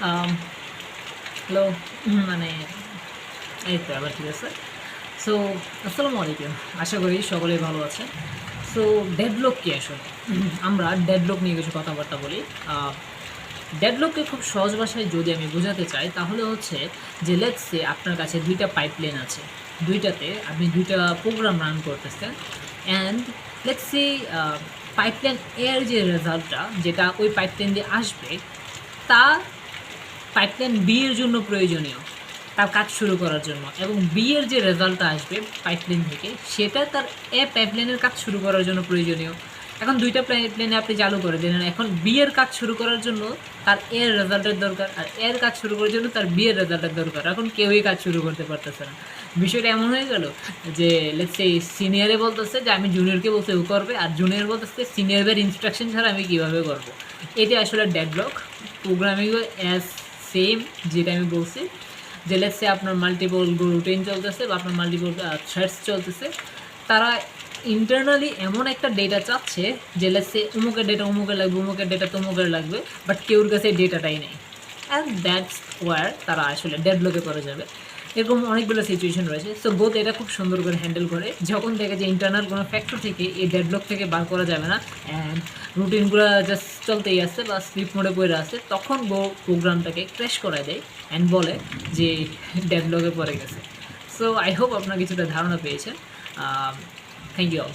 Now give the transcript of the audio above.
Hello, মানে এই তো আবার ঠিক আছে। সো আসসালামু আলাইকুম। আশা করি সকলেই ভালো আছেন। সো ডেডলক কি আসলে? আমরা ডেডলক নিয়ে কিছু কথাবার্তা বলি। আ ডেডলককে খুব সহজ ভাষায় যদি আমি বোঝাতে চাই তাহলে হচ্ছে যে লেটস সে আপনার কাছে ২ টা পাইপলাইন আছে। ২ টাতে আপনি ২ টা প্রোগ্রাম রান করতেছেন and let's say a pipeline A এর যে রেজাল্টটা যেটা ওই পাইপলাইন দিয়ে আসবে তা পাইপলাইন বি এর জন্য প্রয়োজনীয় তার কাজ শুরু করার জন্য, এবং বি এর যে রেজাল্টটা আসবে পাইপলাইন থেকে সেটা তার এ পাইপলাইনের কাজ শুরু করার জন্য প্রয়োজনীয়। এখন ২ টা পাইপলাইনে আপনি চালু করে দিলেন। এখন বি এর কাজ শুরু করার জন্য তার এ এর রেজাল্টের দরকার, আর এর কাজ শুরু করার জন্য তার বি এর রেজাল্টের দরকার। এখন কেউই কাজ শুরু করতে পারতেছে না। বিষয়টা এমন হয়ে গেল যে লেটস সে সিনিয়রে বলতেছে যে আমি জুনিয়রকে বলতে ও করবে, আর জুনিয়র বলতেছে সিনিয়রের ইনস্ট্রাকশন ছাড়া আমি কীভাবে করব। এটা আসলে ডেডলক। প্রোগ্রামিংও অ্যাজ সেম, যেটা আমি বলছি যে লেটস সে আপনার মাল্টিপল রুটিন চলতেছে বা আপনার মাল্টিপল থ্রেডস চলতেছে। তারা ইন্টারনালি এমন একটা ডেটা চাচ্ছে যে লেটস সে অমুকের ডেটা অমুকের লাগবে, অমুকের ডেটা তমুকের লাগবে, বাট কেউর কাছে ডেটাটাই নেই। অ্যান্ড দ্যাটস ওয়ার তারা আসলে ডেডলকে পড়ে যাবে। এরকম অনেকগুলো সিচুয়েশন রয়েছে। সো বোথ এটা খুব সুন্দর করে হ্যান্ডেল করে যখন দেখে যে ইন্টারনাল কোনো ফ্যাক্টর থেকে এই ডেডলক থেকে বার করা যাবে না অ্যান্ড রুটিনগুলো জাস্ট চলতেই আসছে বা স্লিপ মোডে পড়ে আসছে, তখন প্রোগ্রামটাকে ক্র্যাশ করে দেয় অ্যান্ড বলে যে ডেডলকে পড়ে গেছে। সো আই হোপ আপনার কিছুটা ধারণা পেয়েছেন। Thank you all.